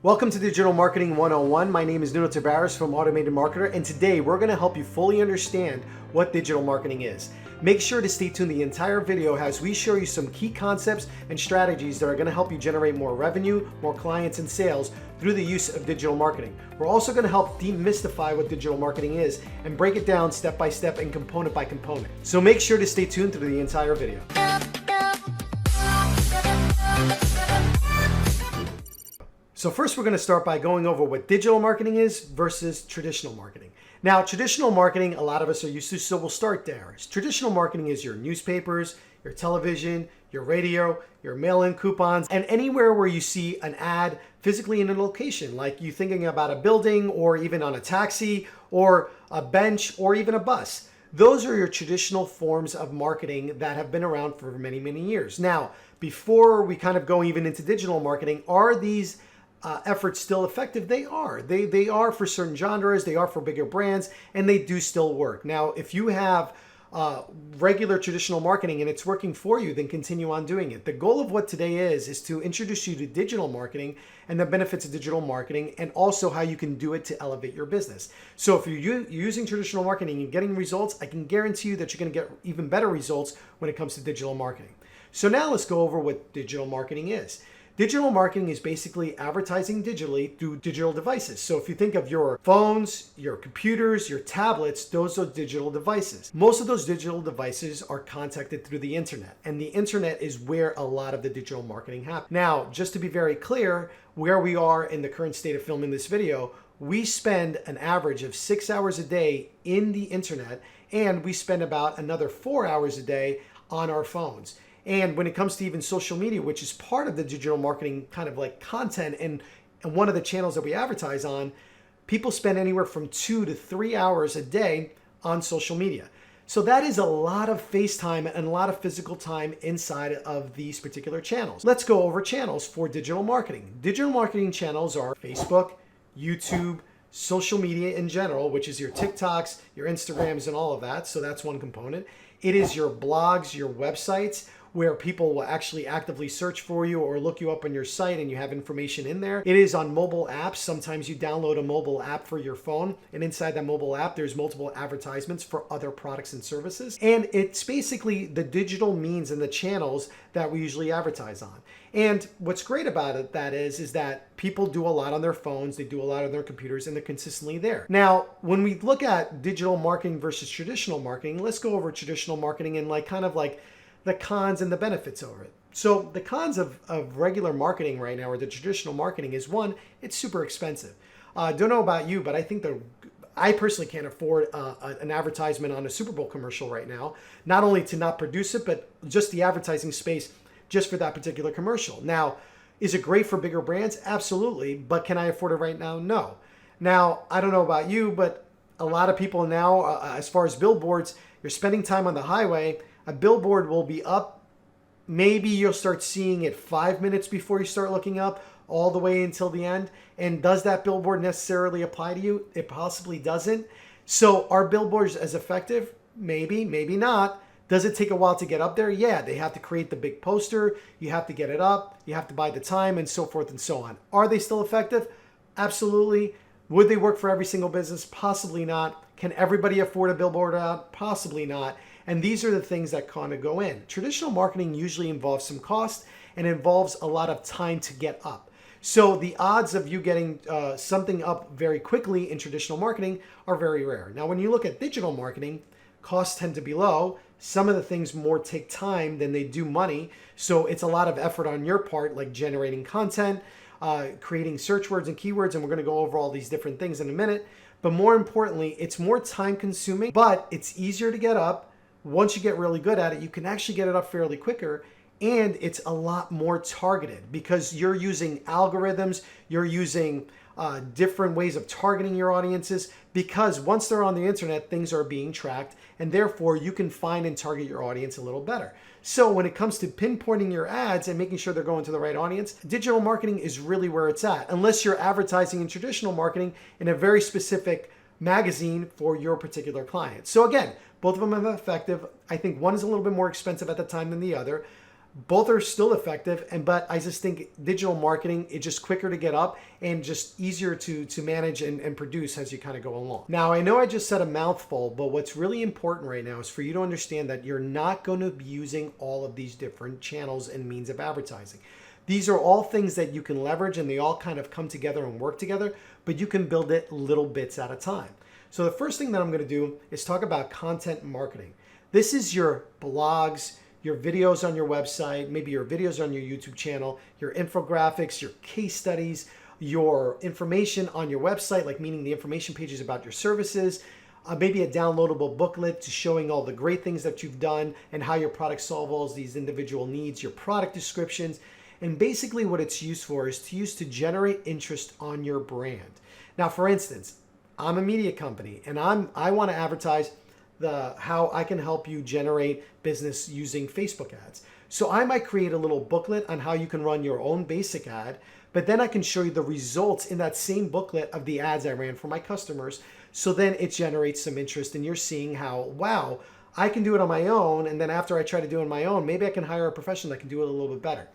Welcome to Digital Marketing 101. My name is Nuno Tavares from Automated Marketer, and today we're going to help you fully understand what digital marketing is. Make sure to stay tuned the entire video as we show you some key concepts and strategies that are going to help you generate more revenue, more clients, and sales through the use of digital marketing. We're also going to help demystify what digital marketing is and break it down step by step and component by component. So make sure to stay tuned through the entire video. So first we're going to start by going over what digital marketing is versus traditional marketing. Now, traditional marketing, a lot of us are used to, so we'll start there. Traditional marketing is your newspapers, your television, your radio, your mail-in coupons, and anywhere where you see an ad physically in a location, like you thinking about a building or even on a taxi or a bench or even a bus. Those are your traditional forms of marketing that have been around for many, many years. Now, before we kind of go even into digital marketing, are these efforts still effective? They are. They are for certain genres, they are for bigger brands, and they do still work. Now, if you have regular traditional marketing and it's working for you, then continue on doing it. The goal of what today is to introduce you to digital marketing and the benefits of digital marketing, and also how you can do it to elevate your business. So if you're using traditional marketing and getting results, I can guarantee you that you're going to get even better results when it comes to digital marketing. So now let's go over what digital marketing is. Digital marketing is basically advertising digitally through digital devices. So if you think of your phones, your computers, your tablets, those are digital devices. Most of those digital devices are contacted through the internet, and the internet is where a lot of the digital marketing happens. Now, just to be very clear, where we are in the current state of filming this video, we spend an average of 6 hours a day in the internet, and we spend about another 4 hours a day on our phones. And when it comes to even social media, which is part of the digital marketing kind of like content and one of the channels that we advertise on, people spend anywhere from 2 to 3 hours a day on social media. So that is a lot of face time and a lot of physical time inside of these particular channels. Let's go over channels for digital marketing. Digital marketing channels are Facebook, YouTube, social media in general, which is your TikToks, your Instagrams, and all of that. So that's one component. It is your blogs, your websites, where people will actually actively search for you or look you up on your site and you have information in there. It is on mobile apps. Sometimes you download a mobile app for your phone, and inside that mobile app, there's multiple advertisements for other products and services. And it's basically the digital means and the channels that we usually advertise on. And what's great about it is that people do a lot on their phones, they do a lot on their computers, and they're consistently there. Now, when we look at digital marketing versus traditional marketing, let's go over traditional marketing and kind of the cons and the benefits over it. So the cons of regular marketing right now, or the traditional marketing, is one, it's super expensive. Don't know about you, but I think I personally can't afford an advertisement on a Super Bowl commercial right now, not only to not produce it, but just the advertising space just for that particular commercial. Now, is it great for bigger brands? Absolutely. But can I afford it right now? No. Now, I don't know about you, but a lot of people now, as far as billboards, you're spending time on the highway. A billboard will be up. Maybe you'll start seeing it 5 minutes before you start looking up, all the way until the end. And does that billboard necessarily apply to you? It possibly doesn't. So are billboards as effective? Maybe, maybe not. Does it take a while to get up there? Yeah, they have to create the big poster. You have to get it up. You have to buy the time, and so forth and so on. Are they still effective? Absolutely. Would they work for every single business? Possibly not. Can everybody afford a billboard out? Possibly not. And these are the things that kind of go in. Traditional marketing usually involves some cost and involves a lot of time to get up. So the odds of you getting something up very quickly in traditional marketing are very rare. Now, when you look at digital marketing, costs tend to be low. Some of the things more take time than they do money. So it's a lot of effort on your part, like generating content, creating search words and keywords, and we're going to go over all these different things in a minute. But more importantly, it's more time consuming, but it's easier to get up. Once you get really good at it, you can actually get it up fairly quicker, and it's a lot more targeted because you're using algorithms, you're using different ways of targeting your audiences, because once they're on the internet, things are being tracked, and therefore you can find and target your audience a little better. So when it comes to pinpointing your ads and making sure they're going to the right audience, digital marketing is really where it's at, unless you're advertising in traditional marketing in a very specific magazine for your particular client. So again, both of them are effective. I think one is a little bit more expensive at the time than the other. Both are still effective, but I just think digital marketing is just quicker to get up and just easier to manage and produce as you kind of go along. Now, I know I just said a mouthful, but what's really important right now is for you to understand that you're not going to be using all of these different channels and means of advertising. These are all things that you can leverage, and they all kind of come together and work together, but you can build it little bits at a time. So the first thing that I'm going to do is talk about content marketing. This is your blogs, your videos on your website, maybe your videos on your YouTube channel, your infographics, your case studies, your information on your website, like meaning the information pages about your services, maybe a downloadable booklet to showing all the great things that you've done and how your product solves all these individual needs, your product descriptions. And basically what it's used for is to generate interest on your brand. Now, for instance, I'm a media company and I want to advertise how I can help you generate business using Facebook ads. So I might create a little booklet on how you can run your own basic ad, but then I can show you the results in that same booklet of the ads I ran for my customers. So then it generates some interest and you're seeing how, wow, I can do it on my own. And then after I try to do it on my own, maybe I can hire a professional that can do it a little bit better.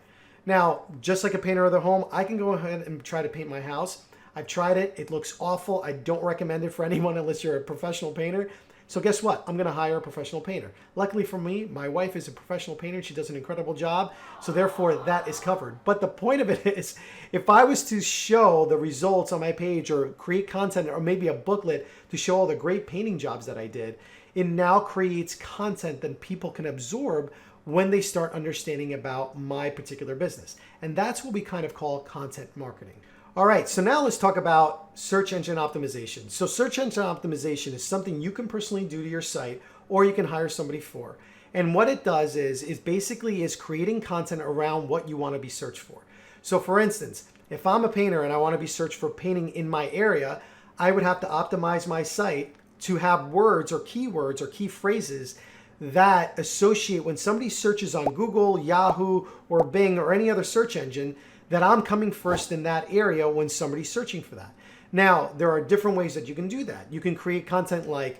Now, just like a painter of the home, I can go ahead and try to paint my house. I've tried it. It looks awful. I don't recommend it for anyone unless you're a professional painter. So guess what? I'm going to hire a professional painter. Luckily for me, my wife is a professional painter. She does an incredible job. So therefore, that is covered. But the point of it is, if I was to show the results on my page or create content or maybe a booklet to show all the great painting jobs that I did, it now creates content that people can absorb when they start understanding about my particular business. And that's what we kind of call content marketing. All right, so now let's talk about search engine optimization. So search engine optimization is something you can personally do to your site or you can hire somebody for. And what it does is basically creating content around what you want to be searched for. So for instance, if I'm a painter and I want to be searched for painting in my area, I would have to optimize my site to have words or keywords or key phrases that associate when somebody searches on Google, Yahoo, or Bing or any other search engine, that I'm coming first in that area when somebody's searching for that. Now, there are different ways that you can do that. You can create content like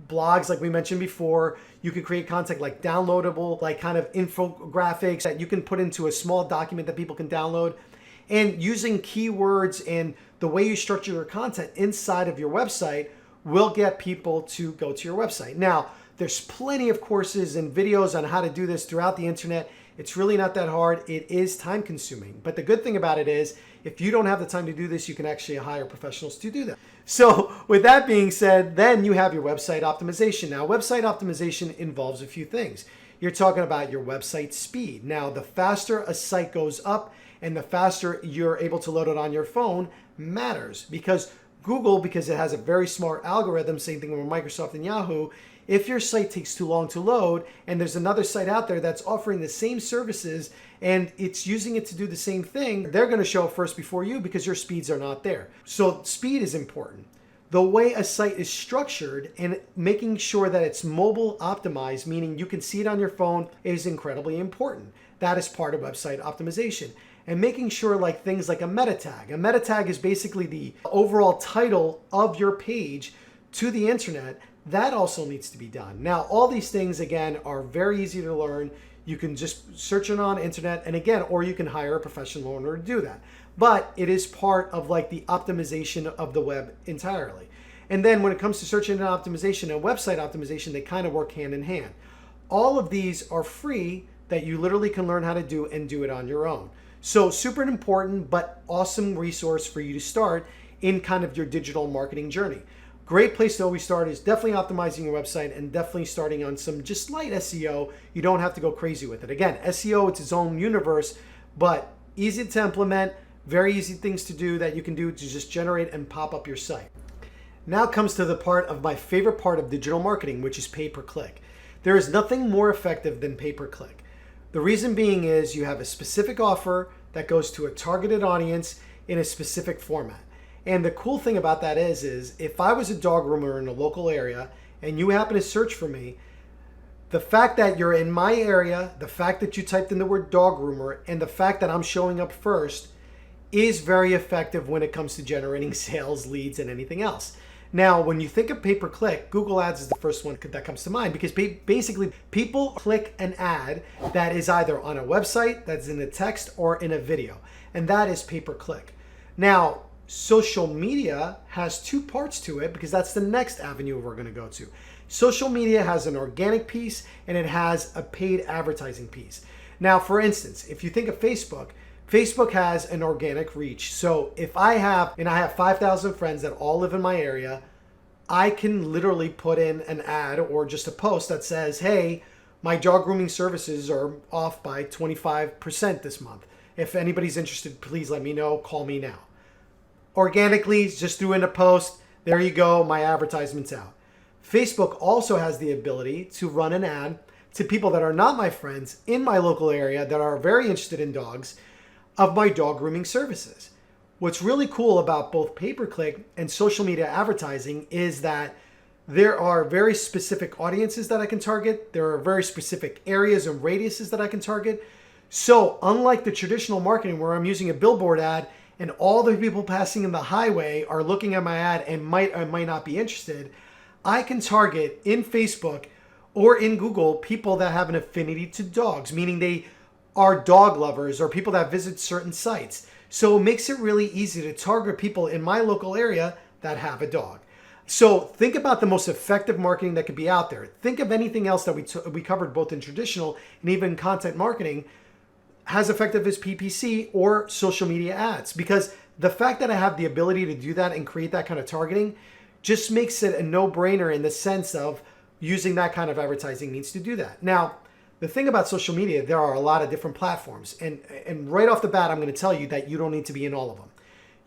blogs, like we mentioned before. You can create content like downloadable, like kind of infographics that you can put into a small document that people can download. And using keywords and the way you structure your content inside of your website will get people to go to your website. Now, there's plenty of courses and videos on how to do this throughout the internet. It's really not that hard. It is time consuming. But the good thing about it is if you don't have the time to do this, you can actually hire professionals to do that. So with that being said, then you have your website optimization. Now, website optimization involves a few things. You're talking about your website speed. Now, the faster a site goes up and the faster you're able to load it on your phone matters because Google, because it has a very smart algorithm, same thing with Microsoft and Yahoo, if your site takes too long to load and there's another site out there that's offering the same services and it's using it to do the same thing, they're going to show up first before you because your speeds are not there. So speed is important. The way a site is structured and making sure that it's mobile optimized, meaning you can see it on your phone, is incredibly important. That is part of website optimization. And making sure like things like a meta tag. A meta tag is basically the overall title of your page to the internet. That also needs to be done. Now, all these things, again, are very easy to learn. You can just search it on internet, and again, or you can hire a professional in order to do that. But it is part of like the optimization of the web entirely. And then when it comes to search engine optimization and website optimization, they kind of work hand in hand. All of these are free that you literally can learn how to do and do it on your own. So super important, but awesome resource for you to start in kind of your digital marketing journey. Great place to always start is definitely optimizing your website and definitely starting on some just light SEO. You don't have to go crazy with it. Again, SEO, it's its own universe, but easy to implement, very easy things to do that you can do to just generate and pop up your site. Now comes to the part of my favorite part of digital marketing, which is pay-per-click. There is nothing more effective than pay-per-click. The reason being is you have a specific offer that goes to a targeted audience in a specific format. And the cool thing about that is if I was a dog groomer in a local area and you happen to search for me, the fact that you're in my area, the fact that you typed in the word dog groomer, and the fact that I'm showing up first is very effective when it comes to generating sales, leads, and anything else. Now, when you think of pay-per-click, Google Ads is the first one that comes to mind because basically people click an ad that is either on a website, that's in a text, or in a video, and that is pay-per-click. Now, social media has two parts to it because that's the next avenue we're going to go to. Social media has an organic piece and it has a paid advertising piece. Now, for instance, if you think of Facebook, Facebook has an organic reach. So if I have 5,000 friends that all live in my area, I can literally put in an ad or just a post that says, hey, my dog grooming services are off by 25% this month. If anybody's interested, please let me know. Call me now. Organically, just threw in a post. There you go. My advertisement's out. Facebook also has the ability to run an ad to people that are not my friends in my local area that are very interested in dogs of my dog grooming services. What's really cool about both pay-per-click and social media advertising is that there are very specific audiences that I can target. There are very specific areas and radiuses that I can target. So unlike the traditional marketing where I'm using a billboard ad and all the people passing in the highway are looking at my ad and might or might not be interested, I can target in Facebook or in Google people that have an affinity to dogs, meaning they are dog lovers or people that visit certain sites. So it makes it really easy to target people in my local area that have a dog. So think about the most effective marketing that could be out there. Think of anything else that we covered both in traditional and even content marketing as effective as PPC or social media ads, because the fact that I have the ability to do that and create that kind of targeting just makes it a no-brainer in the sense of using that kind of advertising means to do that. Now, the thing about social media, there are a lot of different platforms. And right off the bat, I'm going to tell you that you don't need to be in all of them.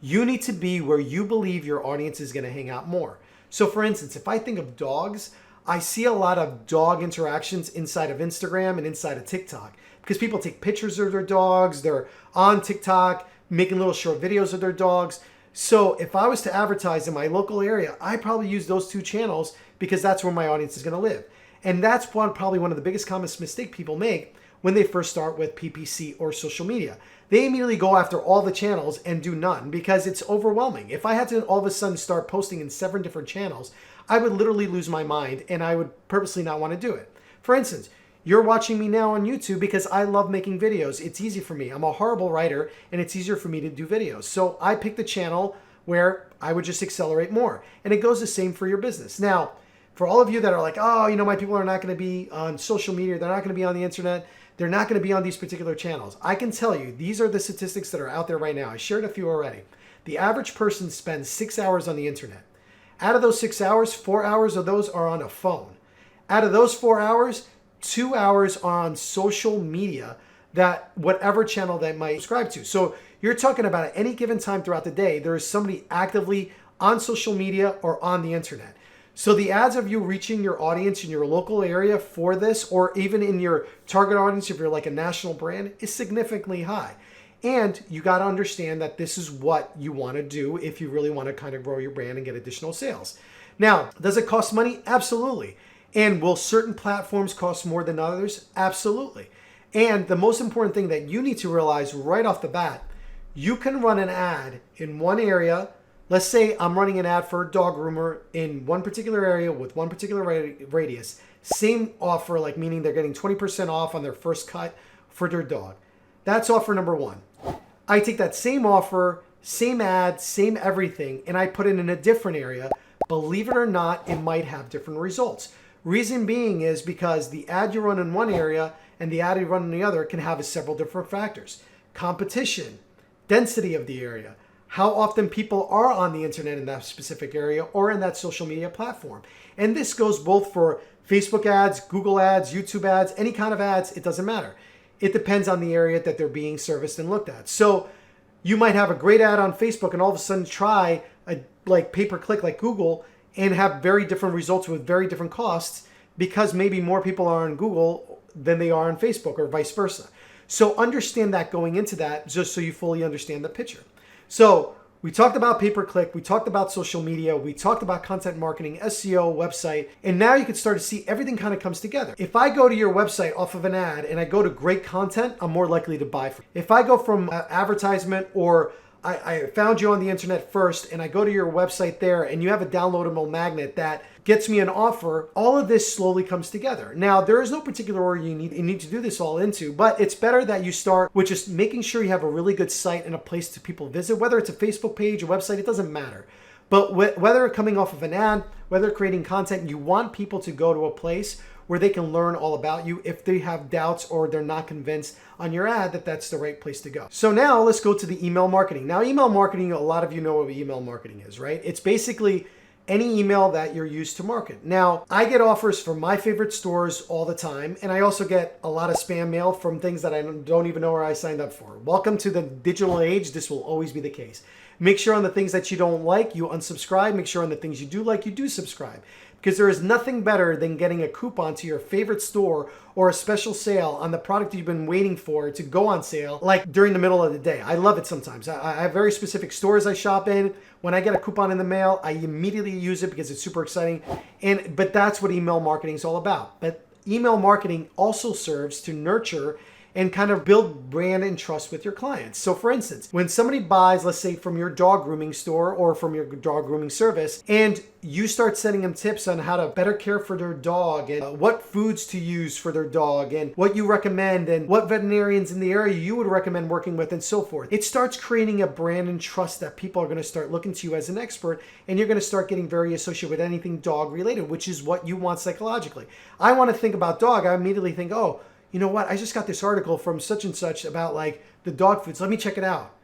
You need to be where you believe your audience is going to hang out more. So for instance, if I think of dogs, I see a lot of dog interactions inside of Instagram and inside of TikTok because people take pictures of their dogs. They're on TikTok making little short videos of their dogs. So if I was to advertise in my local area, I probably use those two channels because that's where my audience is going to live. And that's probably one of the biggest common mistakes people make when they first start with PPC or social media. They immediately go after all the channels and do none because it's overwhelming. If I had to all of a sudden start posting in 7 different channels, I would literally lose my mind and I would purposely not want to do it. For instance, you're watching me now on YouTube because I love making videos. It's easy for me. I'm a horrible writer and it's easier for me to do videos. So I picked the channel where I would just accelerate more. And it goes the same for your business. Now, for all of you that are like, oh, my people are not going to be on social media. They're not going to be on the internet. They're not going to be on these particular channels. I can tell you, these are the statistics that are out there right now. I shared a few already. The average person spends 6 hours on the internet. Out of those 6 hours, 4 hours of those are on a phone. Out of those 4 hours, 2 hours are on social media, that whatever channel they might subscribe to. So you're talking about at any given time throughout the day, there is somebody actively on social media or on the internet. So the odds of you reaching your audience in your local area for this, or even in your target audience, if you're like a national brand, is significantly high. And you got to understand that this is what you want to do if you really want to kind of grow your brand and get additional sales. Now, does it cost money? Absolutely. And will certain platforms cost more than others? Absolutely. And the most important thing that you need to realize right off the bat, you can run an ad in one area. Let's say I'm running an ad for a dog groomer in one particular area with one particular radius. Same offer, like meaning they're getting 20% off on their first cut for their dog. That's offer number one. I take that same offer, same ad, same everything, and I put it in a different area. Believe it or not, it might have different results. Reason being is because the ad you run in one area and the ad you run in the other can have several different factors. Competition, density of the area, how often people are on the internet in that specific area or in that social media platform. And this goes both for Facebook ads, Google ads, YouTube ads, any kind of ads, it doesn't matter. It depends on the area that they're being serviced and looked at. So you might have a great ad on Facebook and all of a sudden try a like pay-per-click like Google and have very different results with very different costs because maybe more people are on Google than they are on Facebook or vice versa. So understand that going into that just so you fully understand the picture. So we talked about pay-per-click, we talked about social media, we talked about content marketing, SEO, website, and now you can start to see everything kind of comes together. If I go to your website off of an ad and I go to great content, I'm more likely to buy from you. If I go from advertisement or I found you on the internet first and I go to your website there and you have a downloadable magnet that gets me an offer. All of this slowly comes together. Now, there is no particular order you need to do this all into, but it's better that you start with just making sure you have a really good site and a place to people visit, whether it's a Facebook page, a website, it doesn't matter. But whether coming off of an ad, whether creating content, you want people to go to a place where they can learn all about you if they have doubts or they're not convinced on your ad that that's the right place to go. So now let's go to the email marketing. Now, email marketing, a lot of you know what email marketing is, right? It's basically any email that you're used to market. Now, I get offers from my favorite stores all the time, and I also get a lot of spam mail from things that I don't even know where I signed up for. Welcome to the digital age. This will always be the case. Make sure on the things that you don't like, you unsubscribe. Make sure on the things you do like, you do subscribe. Because there is nothing better than getting a coupon to your favorite store or a special sale on the product you've been waiting for to go on sale, like during the middle of the day. I love it sometimes. I have very specific stores I shop in. When I get a coupon in the mail, I immediately use it because it's super exciting. But that's what email marketing is all about. But email marketing also serves to nurture and kind of build brand and trust with your clients. So for instance, when somebody buys, let's say from your dog grooming store or from your dog grooming service, and you start sending them tips on how to better care for their dog and what foods to use for their dog and what you recommend and what veterinarians in the area you would recommend working with and so forth. It starts creating a brand and trust that people are going to start looking to you as an expert, and you're going to start getting very associated with anything dog related, which is what you want psychologically. I want to think about dog. I immediately think, oh, you know what? I just got this article from such and such about like the dog foods. Let me check it out.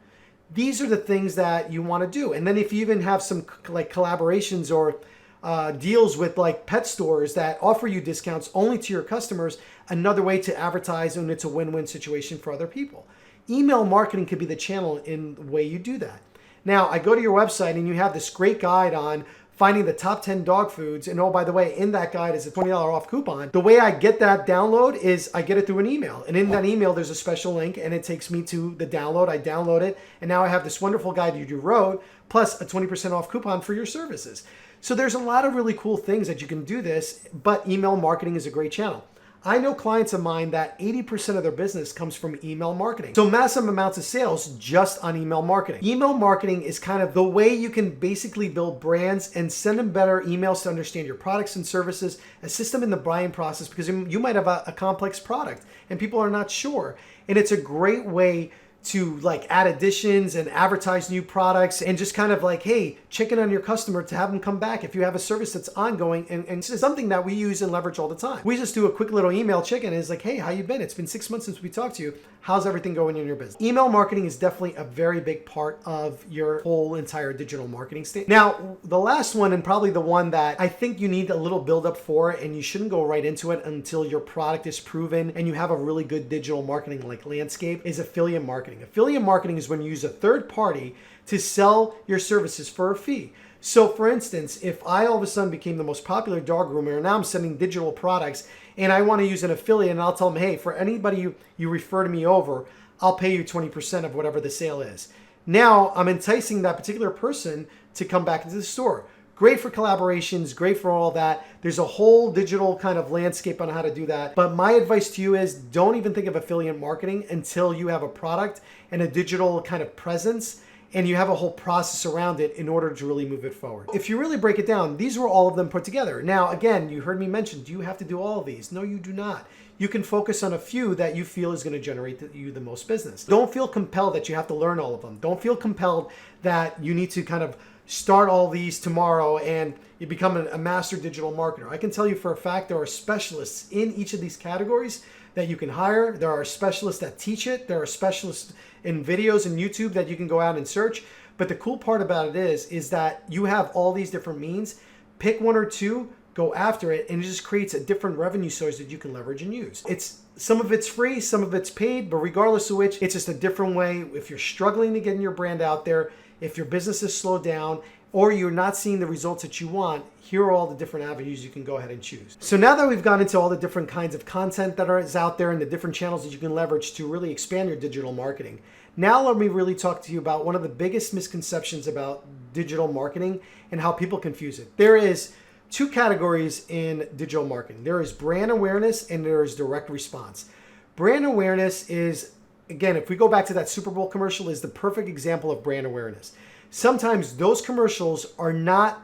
These are the things that you want to do. And then if you even have some like collaborations or deals with like pet stores that offer you discounts only to your customers, another way to advertise, and it's a win-win situation for other people. Email marketing could be the channel in the way you do that. Now, I go to your website and you have this great guide on finding the top 10 dog foods. And oh, by the way, in that guide is a $20 off coupon. The way I get that download is I get it through an email. And in that email, there's a special link and it takes me to the download. I download it. And now I have this wonderful guide you wrote, plus a 20% off coupon for your services. So there's a lot of really cool things that you can do this, but email marketing is a great channel. I know clients of mine that 80% of their business comes from email marketing. So massive amounts of sales just on email marketing. Email marketing is kind of the way you can basically build brands and send them better emails to understand your products and services, assist them in the buying process, because you might have a complex product and people are not sure. And it's a great way to like add additions and advertise new products and just kind of like, hey, check in on your customer to have them come back if you have a service that's ongoing. And it's something that we use and leverage all the time. We just do a quick little email check-in. It's like, hey, how you been? It's been 6 months since we talked to you. How's everything going in your business? Email marketing is definitely a very big part of your whole entire digital marketing state. Now, the last one, and probably the one that I think you need a little build up for, and you shouldn't go right into it until your product is proven and you have a really good digital marketing like landscape, is affiliate marketing. Affiliate marketing is when you use a third party to sell your services for a fee. So for instance, if I all of a sudden became the most popular dog groomer and now I'm sending digital products and I want to use an affiliate, and I'll tell them, hey, for anybody you refer to me over, I'll pay you 20% of whatever the sale is. Now I'm enticing that particular person to come back into the store. Great for collaborations, great for all that. There's a whole digital kind of landscape on how to do that. But my advice to you is don't even think of affiliate marketing until you have a product and a digital kind of presence and you have a whole process around it in order to really move it forward. If you really break it down, these were all of them put together. Now, again, you heard me mention, do you have to do all of these? No, you do not. You can focus on a few that you feel is going to generate you the most business. Don't feel compelled that you have to learn all of them. Don't feel compelled that you need to kind of start all these tomorrow and you become a master digital marketer. I can tell you for a fact there are specialists in each of these categories that you can hire. There are specialists that teach it. There are specialists in videos and YouTube that you can go out and search. But the cool part about it is that you have all these different means. Pick one or two, go after it, and it just creates a different revenue source that you can leverage and use. Some of it's free, some of it's paid, but regardless of which, it's just a different way. If you're struggling to get your brand out there, if your business is slowed down, or you're not seeing the results that you want, here are all the different avenues you can go ahead and choose. So now that we've gone into all the different kinds of content that is out there and the different channels that you can leverage to really expand your digital marketing, now let me really talk to you about one of the biggest misconceptions about digital marketing and how people confuse it. There is two categories in digital marketing. There is brand awareness and there is direct response. Brand awareness is again, if we go back to that Super Bowl commercial, is the perfect example of brand awareness. Sometimes those commercials are not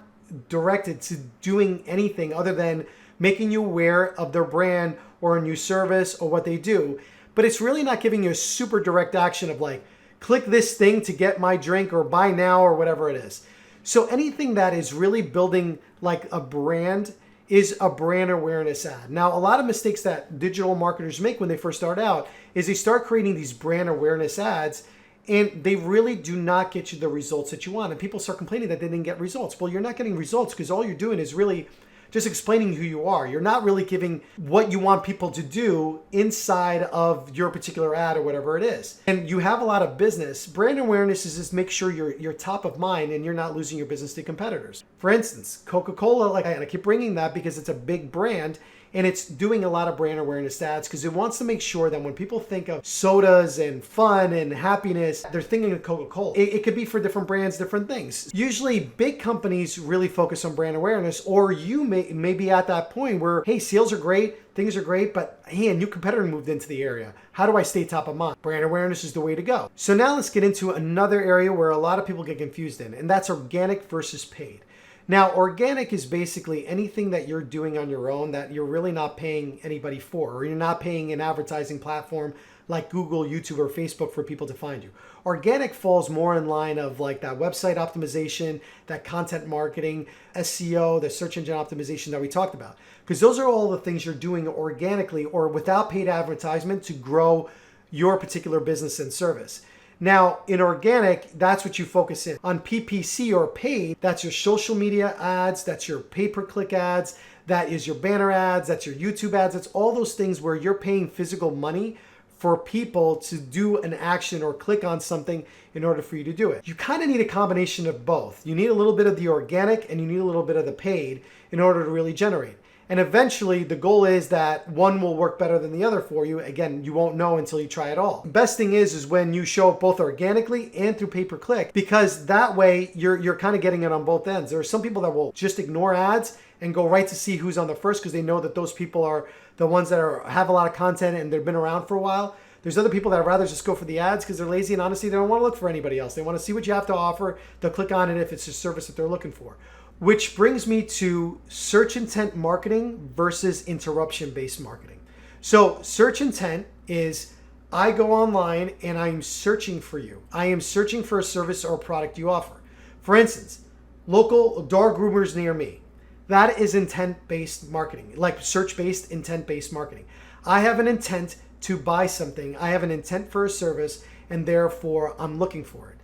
directed to doing anything other than making you aware of their brand or a new service or what they do. But it's really not giving you a super direct action of like, click this thing to get my drink or buy now or whatever it is. So anything that is really building like a brand is a brand awareness ad. Now, a lot of mistakes that digital marketers make when they first start out is they start creating these brand awareness ads and they really do not get you the results that you want. And people start complaining that they didn't get results. Well, you're not getting results because all you're doing is really just explaining who you are. You're not really giving what you want people to do inside of your particular ad or whatever it is. And you have a lot of business. Brand awareness is just make sure you're top of mind and you're not losing your business to competitors. For instance, Coca-Cola, like I keep bringing that because it's a big brand and it's doing a lot of brand awareness ads because it wants to make sure that when people think of sodas and fun and happiness, they're thinking of Coca-Cola. It could be for different brands, different things. Usually big companies really focus on brand awareness, or you may be at that point where, hey, sales are great, things are great, but hey, a new competitor moved into the area. How do I stay top of mind? Brand awareness is the way to go. So now let's get into another area where a lot of people get confused in, and that's organic versus paid. Now, organic is basically anything that you're doing on your own that you're really not paying anybody for, or you're not paying an advertising platform like Google, YouTube, or Facebook for people to find you. Organic falls more in line of like that website optimization, that content marketing, SEO, the search engine optimization that we talked about. Because those are all the things you're doing organically or without paid advertisement to grow your particular business and service. Now, in organic, that's what you focus in. On PPC or paid, that's your social media ads, that's your pay-per-click ads, that is your banner ads, that's your YouTube ads. It's all those things where you're paying physical money for people to do an action or click on something in order for you to do it. You kind of need a combination of both. You need a little bit of the organic and you need a little bit of the paid in order to really generate. And eventually the goal is that one will work better than the other for you. Again, you won't know until you try it all. The best thing is when you show up both organically and through pay-per-click, because that way you're kind of getting it on both ends. There are some people that will just ignore ads and go right to see who's on the first because they know that those people are the ones that have a lot of content and they've been around for a while. There's other people that would rather just go for the ads because they're lazy and honestly they don't want to look for anybody else. They want to see what you have to offer. They'll click on it if it's a service that they're looking for. Which brings me to search intent marketing versus interruption-based marketing. So search intent is I go online and I'm searching for you. I am searching for a service or a product you offer. For instance, local dog groomers near me. That is intent-based marketing, like search-based, intent-based marketing. I have an intent to buy something. I have an intent for a service and therefore I'm looking for it.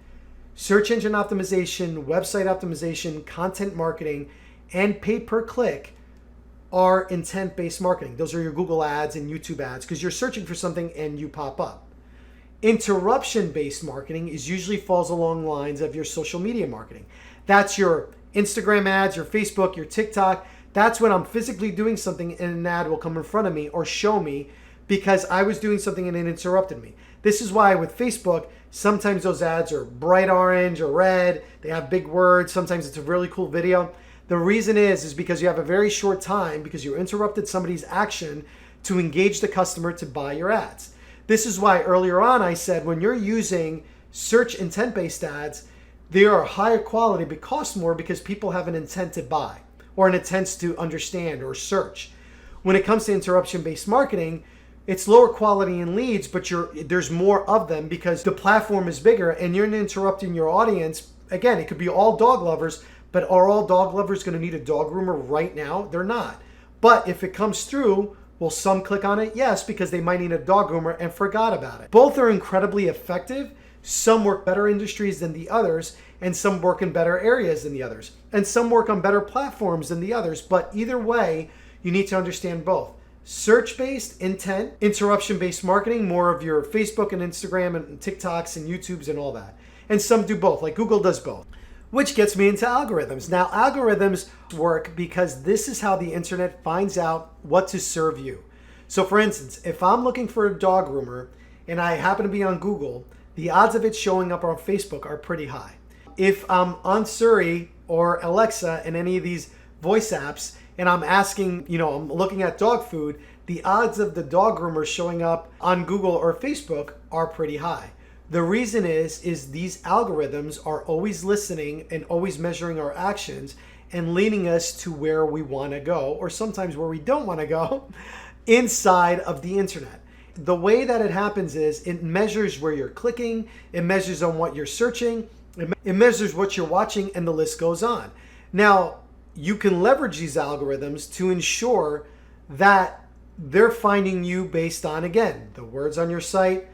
Search engine optimization, website optimization, content marketing, and pay-per-click are intent-based marketing. Those are your Google ads and YouTube ads because you're searching for something and you pop up. Interruption-based marketing usually falls along the lines of your social media marketing. That's your Instagram ads, your Facebook, your TikTok. That's when I'm physically doing something and an ad will come in front of me or show me because I was doing something and it interrupted me. This is why with Facebook, sometimes those ads are bright orange or red. They have big words. Sometimes it's a really cool video. The reason is because you have a very short time because you interrupted somebody's action to engage the customer to buy your ads. This is why earlier on I said when you're using search intent-based ads, they are higher quality but cost more because people have an intent to buy or an intent to understand or search. When it comes to interruption-based marketing, it's lower quality in leads, but there's more of them because the platform is bigger and you're interrupting your audience. Again, it could be all dog lovers, but are all dog lovers going to need a dog groomer right now? They're not. But if it comes through, will some click on it? Yes, because they might need a dog groomer and forgot about it. Both are incredibly effective. Some work better industries than the others, and some work in better areas than the others. And some work on better platforms than the others. But either way, you need to understand both. Search-based intent, interruption-based marketing, more of your Facebook and Instagram and TikToks and YouTubes and all that. And some do both, like Google does both. Which gets me into algorithms. Now, algorithms work because this is how the internet finds out what to serve you. So for instance, if I'm looking for a dog groomer and I happen to be on Google, the odds of it showing up on Facebook are pretty high. If I'm on Siri or Alexa and any of these voice apps, and I'm asking, I'm looking at dog food, the odds of the dog groomer showing up on Google or Facebook are pretty high. The reason is these algorithms are always listening and always measuring our actions and leading us to where we want to go, or sometimes where we don't want to go, inside of the internet. The way that it happens is it measures where you're clicking, it measures on what you're searching, it measures what you're watching, and the list goes on. Now, you can leverage these algorithms to ensure that they're finding you based on, again, the words on your site,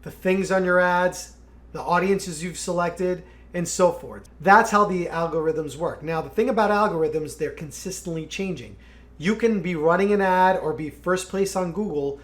the things on your ads, the audiences you've selected, and so forth. That's how the algorithms work. Now, the thing about algorithms, they're consistently changing. You can be running an ad or be first place on Google,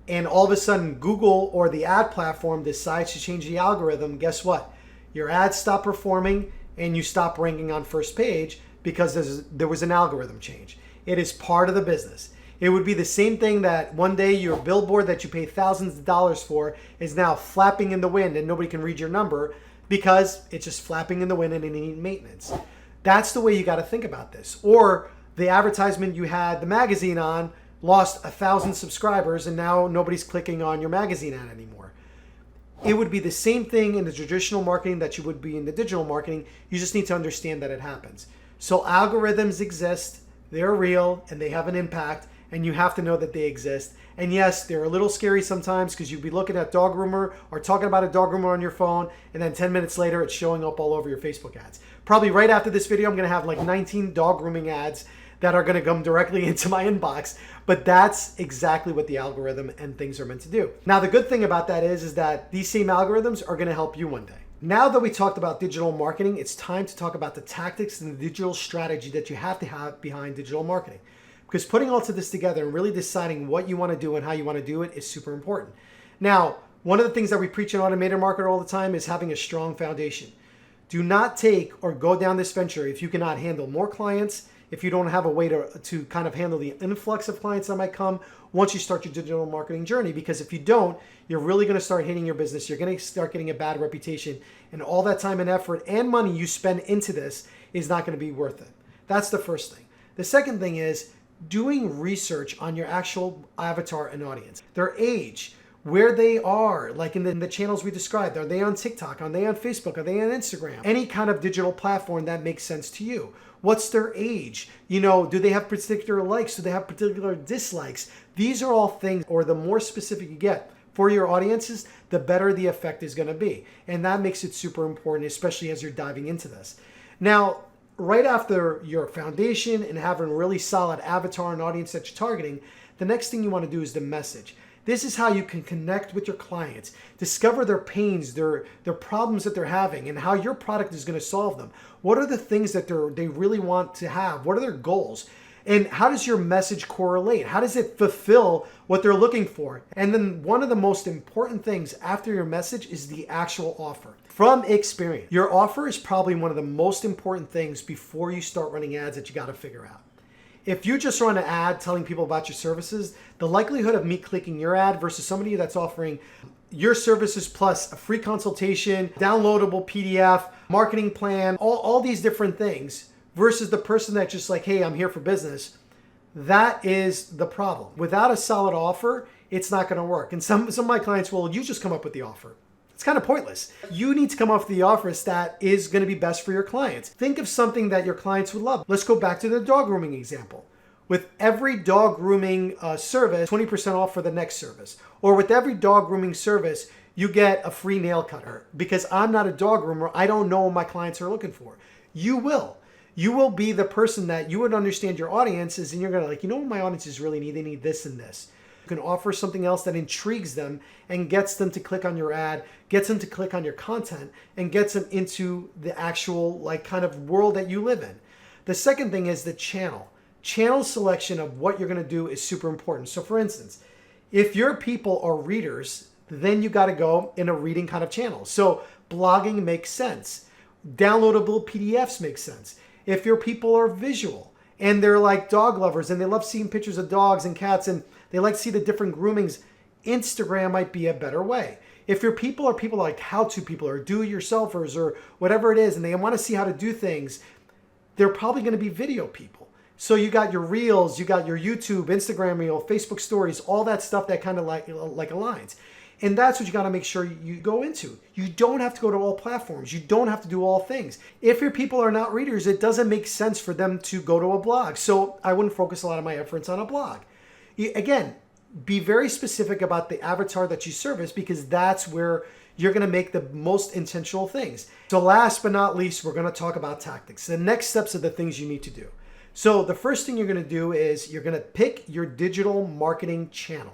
and all of a sudden Google or the ad platform decides to change the algorithm. Guess what? Your ads stop performing and you stop ranking on first page because there was an algorithm change. It is part of the business. It would be the same thing that one day your billboard that you pay thousands of dollars for is now flapping in the wind and nobody can read your number because it's just flapping in the wind and it needs maintenance. That's the way you got to think about this. Or the advertisement you had the magazine on lost 1,000 subscribers and now nobody's clicking on your magazine ad anymore. It would be the same thing in the traditional marketing that you would be in the digital marketing. You just need to understand that it happens. So algorithms exist, they're real, and they have an impact, and you have to know that they exist. And yes, they're a little scary sometimes because you'd be looking at dog groomer or talking about a dog groomer on your phone, and then 10 minutes later, it's showing up all over your Facebook ads. Probably right after this video, I'm going to have like 19 dog grooming ads that are going to come directly into my inbox. But that's exactly what the algorithm and things are meant to do. Now, the good thing about that is that these same algorithms are going to help you one day. Now that we talked about digital marketing, it's time to talk about the tactics and the digital strategy that you have to have behind digital marketing. Because putting all of this together and really deciding what you want to do and how you want to do it is super important. Now, one of the things that we preach in Automated Marketer all the time is having a strong foundation. Do not take or go down this venture if you cannot handle more clients, if you don't have a way to kind of handle the influx of clients that might come once you start your digital marketing journey. Because if you don't, you're really going to start hating your business. You're going to start getting a bad reputation. And all that time and effort and money you spend into this is not going to be worth it. That's the first thing. The second thing is doing research on your actual avatar and audience. Their age, where they are, like in the channels we described. Are they on TikTok? Are they on Facebook? Are they on Instagram? Any kind of digital platform that makes sense to you. What's their age? You know, do they have particular likes? Do they have particular dislikes? These are all things, or the more specific you get for your audiences, the better the effect is going to be. And that makes it super important, especially as you're diving into this. Now, right after your foundation and having a really solid avatar and audience that you're targeting, the next thing you want to do is the message. This is how you can connect with your clients, discover their pains, their problems that they're having, and how your product is going to solve them. What are the things that they really want to have? What are their goals? And how does your message correlate? How does it fulfill what they're looking for? And then one of the most important things after your message is the actual offer. From experience, your offer is probably one of the most important things before you start running ads that you got to figure out. If you just run an ad telling people about your services, the likelihood of me clicking your ad versus somebody that's offering your services plus a free consultation, downloadable PDF, marketing plan, all these different things versus the person that's just like, hey, I'm here for business, that is the problem. Without a solid offer, it's not going to work. And some of my clients will, you just come up with the offer. It's kind of pointless. You need to come up with the offers that is going to be best for your clients. Think of something that your clients would love. Let's go back to the dog grooming example. With every dog grooming service, 20% off for the next service. Or with every dog grooming service, you get a free nail cutter. Because I'm not a dog groomer, I don't know what my clients are looking for. You will. You will be the person that you would understand your audiences, and you're going to like, you know what my audiences really need? They need this and this. You can offer something else that intrigues them and gets them to click on your ad, gets them to click on your content, and gets them into the actual like kind of world that you live in. The second thing is the channel. Channel selection of what you're going to do is super important. So for instance, if your people are readers, then you got to go in a reading kind of channel. So blogging makes sense. Downloadable PDFs make sense. If your people are visual and they're like dog lovers and they love seeing pictures of dogs and cats and they like to see the different groomings, Instagram might be a better way. If your people are people like how-to people or do-it-yourselfers or whatever it is and they want to see how to do things, they're probably going to be video people. So you got your reels, you got your YouTube, Instagram reel, Facebook stories, all that stuff that kind of like aligns. And that's what you got to make sure you go into. You don't have to go to all platforms. You don't have to do all things. If your people are not readers, it doesn't make sense for them to go to a blog. So I wouldn't focus a lot of my efforts on a blog. Again, be very specific about the avatar that you service, because that's where you're going to make the most intentional things. So last but not least, we're going to talk about tactics. The next steps are the things you need to do. So the first thing you're going to do is you're going to pick your digital marketing channel.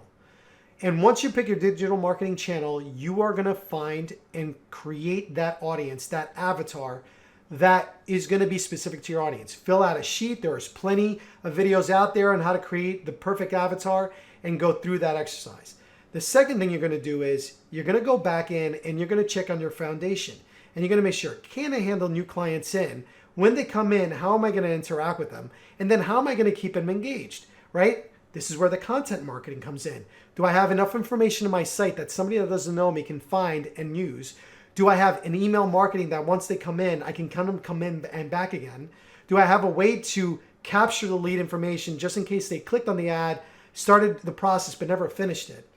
And once you pick your digital marketing channel, you are going to find and create that audience, that avatar that is going to be specific to your audience. Fill out a sheet. There's plenty of videos out there on how to create the perfect avatar and go through that exercise. The second thing you're going to do is you're going to go back in and you're going to check on your foundation. And you're going to make sure, can I handle new clients in? When they come in, how am I going to interact with them? And then how am I going to keep them engaged, right? This is where the content marketing comes in. Do I have enough information on my site that somebody that doesn't know me can find and use? Do I have an email marketing that once they come in, I can come in and back again? Do I have a way to capture the lead information just in case they clicked on the ad, started the process, but never finished it?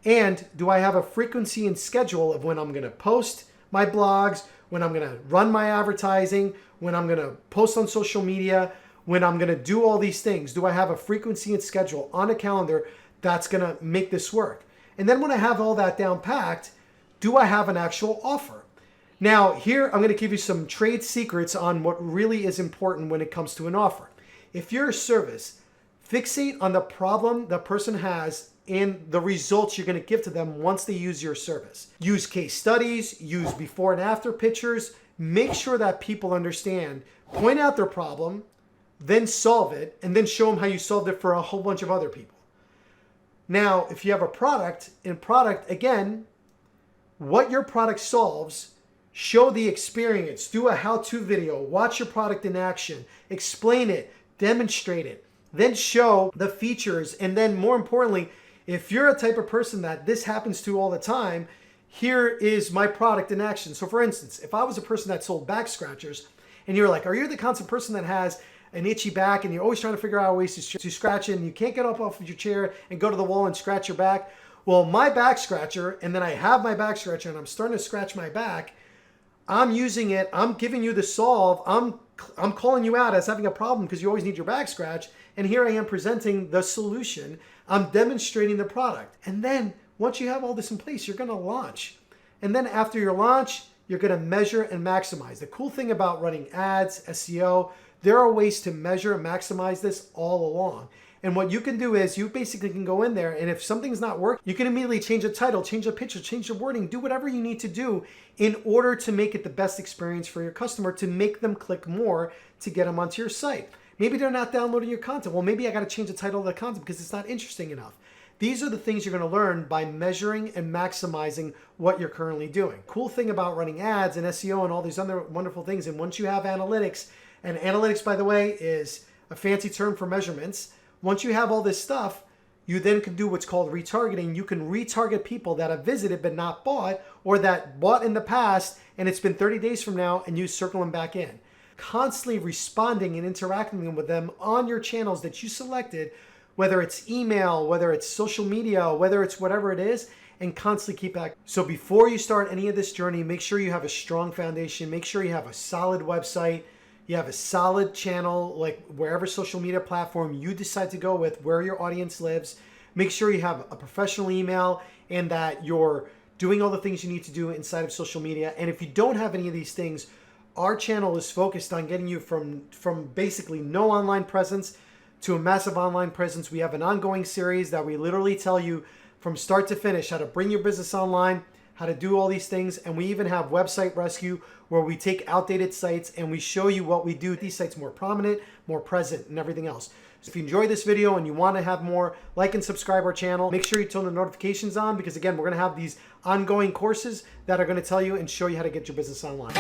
And do I have a frequency and schedule of when I'm going to post my blogs, when I'm going to run my advertising, when I'm going to post on social media, when I'm going to do all these things? Do I have a frequency and schedule on a calendar that's going to make this work? And then when I have all that down packed, do I have an actual offer? Now, here I'm going to give you some trade secrets on what really is important when it comes to an offer. If you're a service, fixate on the problem the person has and the results you're going to give to them once they use your service. Use case studies, use before and after pictures. Make sure that people understand, point out their problem, then solve it, and then show them how you solved it for a whole bunch of other people. Now, if you have a product, again, what your product solves, show the experience, do a how-to video, watch your product in action, explain it, demonstrate it, then show the features, and then more importantly, if you're a type of person that this happens to all the time, here is my product in action. So for instance, if I was a person that sold back scratchers, and you're like, are you the constant person that has an itchy back and you're always trying to figure out ways to scratch it and you can't get up off of your chair and go to the wall and scratch your back? Well, my back scratcher, and then I have my back scratcher and I'm starting to scratch my back, I'm using it, I'm giving you the solve, I'm calling you out as having a problem because you always need your back scratch, and here I am presenting the solution. I'm demonstrating the product. And then once you have all this in place, you're going to launch. And then after your launch, you're going to measure and maximize. The cool thing about running ads, SEO, there are ways to measure and maximize this all along. And what you can do is you basically can go in there, and if something's not working, you can immediately change the title, change the picture, change the wording, do whatever you need to do in order to make it the best experience for your customer, to make them click more to get them onto your site. Maybe they're not downloading your content. Well, maybe I got to change the title of the content because it's not interesting enough. These are the things you're going to learn by measuring and maximizing what you're currently doing. Cool thing about running ads and SEO and all these other wonderful things, and once you have analytics, and analytics, by the way, is a fancy term for measurements. Once you have all this stuff, you then can do what's called retargeting. You can retarget people that have visited but not bought, or that bought in the past and it's been 30 days from now, and you circle them back in. Constantly responding and interacting with them on your channels that you selected, whether it's email, whether it's social media, whether it's whatever it is, and constantly keep active. So before you start any of this journey, make sure you have a strong foundation. Make sure you have a solid website. You have a solid channel, like wherever social media platform you decide to go with, where your audience lives. Make sure you have a professional email and that you're doing all the things you need to do inside of social media. And if you don't have any of these things, our channel is focused on getting you from basically no online presence to a massive online presence. We have an ongoing series that we literally tell you from start to finish how to bring your business online, how to do all these things. And we even have website rescue where we take outdated sites and we show you what we do with these sites more prominent, more present, and everything else. So if you enjoyed this video and you want to have more, like and subscribe our channel. Make sure you turn the notifications on, because again, we're going to have these ongoing courses that are going to tell you and show you how to get your business online.